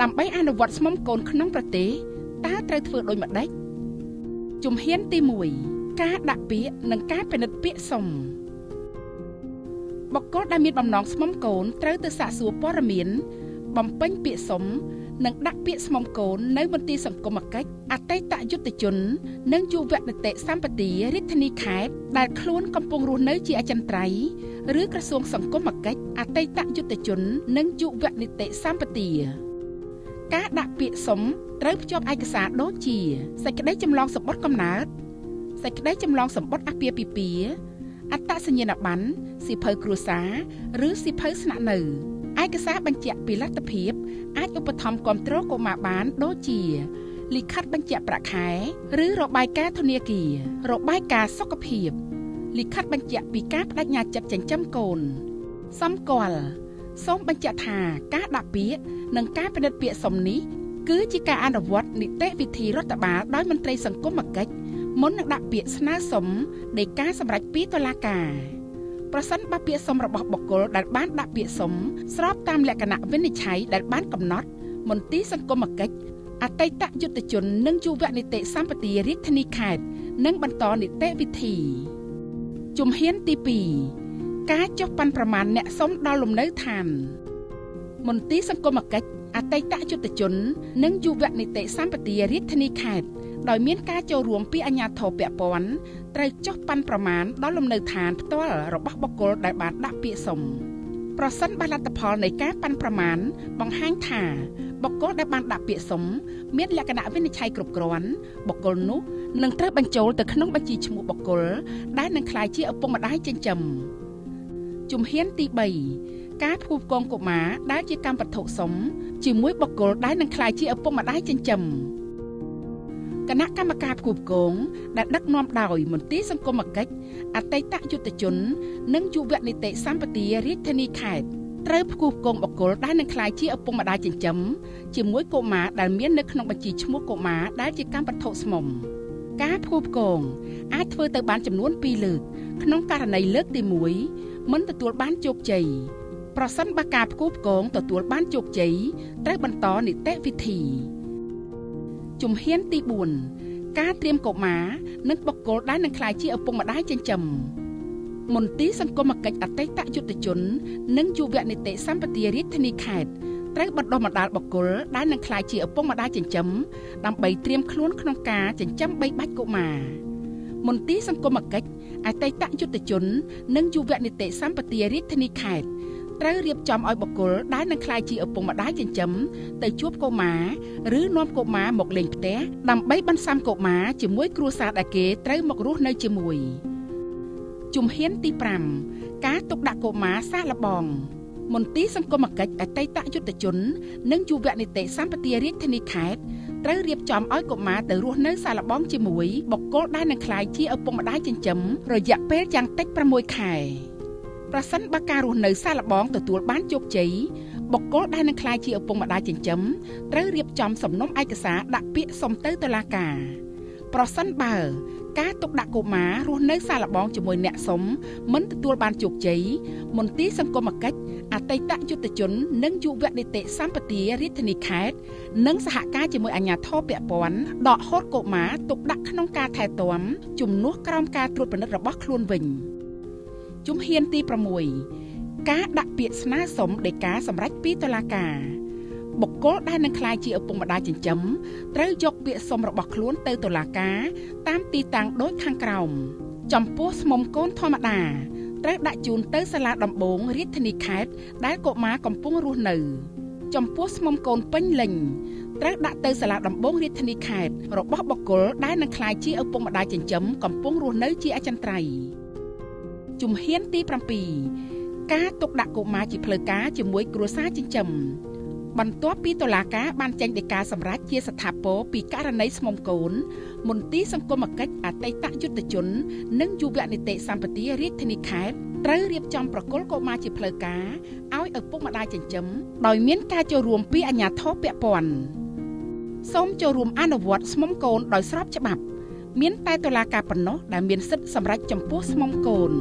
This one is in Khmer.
ដើម្បីអនុវត្តស្មុំកូនក្នុងប្រទេសតើត្រូវធ្វើដូចម្តេចជំហានទី1ការដាក់ពាក្យនិងការពិនិត្យពាក្យសុំបុគ្គលដែលមានបំណងស្មុំកូនត្រូវទៅសាកសួរព័ត៌មានបំពេញពាក្យសុំនិងដាក់ពាក្យស្មុំកូននៅមន្ទីរសង្គមកិច្ចអតីតយុទ្ធជននិងយុវនីតិសម្បទារាជធានីខេត្តដែលខ្លួនកំពុងរស់នៅជាអចិន្ត្រៃយ៍ឬក្រសួងសង្គមកិច្ចអតីតយុទ្ធជននិងយុវនីតិសម្បទាការដាក់ពាក្យសុំត្រូវភ្ជាប់ឯកសារដូចជាសេចក្តីចម្លងសម្បត្តិកំណើតសេចក្តីចម្លងសម្បត្តិអាពាហ៍ពិពាហ៍អត្តសញ្ញាណប័ណ្ណសៀវភៅគ្រួសារឬសៀវភៅស្នាក់នៅឯកសារបញ្ជាក់ពីលទ្ធភាពអាចឧបត្ថម្ភគាំទ្រកុមារបានដូចជាលិខិតបញ្ជាក់ប្រាក់ខែឬរបាយការណ៍ធនាគាររបាយការណ៍សុខភាពលិខិតបញ្ជាក់ពីការបដិញ្ញាចិត្តចិញ្ចឹមកូនសម្គាល់សូមបញ្ជាក់ថាការដាក់ពាក្យនិងការពិនិត្យពាក្យសុំនេះគឺជាការអនុវត្តនីតិវិធីរដ្ឋបាលដោយមន្ត្រីសង្គមកិច្ចមុននឹងដាក់ពាក្យស្នើសុំនៃការសម្រេចពីតុលាការប្រសិនបើពាក្យសុំរបស់បុគ្គលដែលបានដាក់ពាក្យសុំស្របតាមលក្ខណៈវិនិច្ឆ័យដែលបានកំណត់មន្ទីរសង្គមកិច្ចអតីតយុទ្ធជននិងយុវនីតិសម្បទារាជធានីខេត្តនិងបន្តនីតិវិធីជំហានទី2ការចុះប៉ាន់ប្រមាណអ្នកសុំដល់លំនៅឋានមន្ទីរសង្គមកិច្ចអតីតយុទ្ធជននិងយុវនីតិសម្បទារាជធានីខេត្តដោយមានការចូលរួមពីអាជ្ញាធរពាក់ព័ន្ធត្រូវចុះប៉ាន់ប្រមាណដល់លំនៅឋានផ្ទាល់របស់បុគ្គលដែលបានដាក់ពាក្យសុំប្រសិនបើលទ្ធផលនៃការប៉ាន់ប្រមាណបង្ហាញថាបុគ្គលដែលបានដាក់ពាក្យសុំមានលក្ខណៈវិនិច្ឆ័យគ្រប់គ្រាន់បុគ្គលនោះនឹងត្រូវបញ្ចូលទៅក្នុងបញ្ជីឈ្មោះបុគ្គលដែលនឹងក្លាយជាឪពុកម្ដាយចិញ្ចឹមជំហានទី3ការផ្គូផ្គងកុមារដែលជាកម្មវត្ថុសុំជាមួយបុគ្គលដែលនឹងក្លាយជាឪពុកម្ដាយចិញ្ចឹមគណៈកម្មការផ្គូផ្គងដែលដឹកនាំដោយមន្ទីរសង្គមកិច្ចអតីតយុទ្ធជននិងយុវនីតិសម្បទារាជធានីខេត្តត្រូវផ្គូផ្គងបុគ្គលដែលនឹងក្លាយជាឪពុកម្ដាយចិញ្ចឹមជាមួយកុមារដែលមាននៅក្នុងបញ្ជីឈ្មោះកុមារដែលជាកម្មវត្ថុស្មុំការផ្គូផ្គងអាចធ្វើទៅបានចំនួន2លើកក្នុងករណីលើកទី1មិនទទួលបានជោគជ័យប្រសិនបើការផ្គូផ្គងទទួលបានជោគជ័យត្រូវបន្តនីតិវិធីជំហានទី4ការត្រៀមកុមារនិងបុគ្គលដែលនឹងក្លាយជាឪពុកម្ដាយចិញ្ចឹមមន្ទីរសង្គមកិច្ចអតីតយុទ្ធជននិងយុវនីតិសម្បទារាជធានីខេត្តត្រូវបណ្ដុះបណ្ដាលបុគ្គលដែលនឹងក្លាយជាឪពុកម្ដាយចិញ្ចឹមដើម្បីត្រៀមខ្លួនក្នុងការចិញ្ចឹមបីបាច់កុមារមន្ទីរសង្គមកិច្ចអតីតយុទ្ធជននិងយុវនីតិសម្បទារាជធានីខេត្តត្រូវរៀបចំឲ្យបុគ្គលដែលនឹងក្លាយជាឪពុកម្ដាយចិញ្ចឹមទៅជួបកុមារឬនាំកុមារមកលេងផ្ទះដើម្បីបន្សាំកុមារជាមួយគ្រួសារដែលគេត្រូវមករស់នៅជាមួយជំហានទី5ការទុកដាក់កុមារសាកល្បងមន្ទីរសង្គមកិច្ចអតីតយុទ្ធជននិងយុវនីតិសម្បទារាជធានីខេត្តត្រូវរៀបចំឲ្យកុមារទៅរស់នៅសាកល្បងជាមួយបុគ្គលដែលនឹងក្លាយជាឪពុកម្ដាយចិញ្ចឹមរយៈពេលយ៉ាងតិច6ខែប្រសិនបើការរស់នៅសាកល្បងទទួលបានជោគជ័យបុគ្គលដែលនឹងក្លាយជាឪពុកម្ដាយចិញ្ចឹមត្រូវរៀបចំសំណុំឯកសារដាក់ពាក្យសុំទៅតុលាការប្រសិនបើការទុកដាក់កុមាររស់នៅសាកល្បងជាមួយអ្នកសុំមិនទទួលបានជោគជ័យមន្ទីរសង្គមកិច្ចអតីតយុទ្ធជននិងយុវនីតិសម្បទារាជធានីខេត្តនិងសហការជាមួយអាជ្ញាធរពាក់ព័ន្ធដកហូតកុមារទុកដាក់ក្នុងការថែទាំជំនួសក្រោមការត្រួតពិនិត្យរបស់ខ្លួនវិញជំហានទី6ការដាក់ពាក្យស្នើសុំដីកាសម្រេចពីតុលាការបុគ្គលដែលនឹងក្លាយជាឪពុកម្ដាយចិញ្ចឹមត្រូវយកពាក្យសុំរបស់ខ្លួនទៅតុលាការតាមទីតាំងដូចខាងក្រោមចំពោះស្មុំកូនធម្មតាត្រូវដាក់ជូនទៅសាលាដំបងរាជធានីខេត្តដែលកុមារកំពុងរស់នៅចំពោះស្មុំកូនពេញលេញត្រូវដាក់ទៅសាលាដំបងរាជធានីខេត្តរបស់បុគ្គលដែលនឹងក្លាយជាឪពុកម្ដាយចិញ្ចឹមកំពុងរស់នៅជាអចិន្ត្រៃយ៍ជំហានទី7ការទុកដាក់កុមារជាផ្លូវការជាមួយគ្រួសារចិញ្ចឹមបន្ទាប់ពីតុលាការបានចេញដីកាសម្រេចជាស្ថាពរពីករណីស្មុំកូនមន្ទីរសង្គមកិច្ចអតីតយុទ្ធជននិងយុវនីតិសម្បទារាជធានីខេត្តត្រូវរៀបចំប្រគល់កុមារជាផ្លូវការឲ្យឪពុកម្ដាយចិញ្ចឹមដោយមានការចូលរួមពីអាជ្ញាធរពាក់ព័ន្ធសូមចូលរួមអនុវត្តស្មុំកូនដោយស្របច្បាប់មានតែតុលាការប៉ុណ្ណោះដែលមានសិទ្ធិសម្រេចចំពោះស្មុំកូន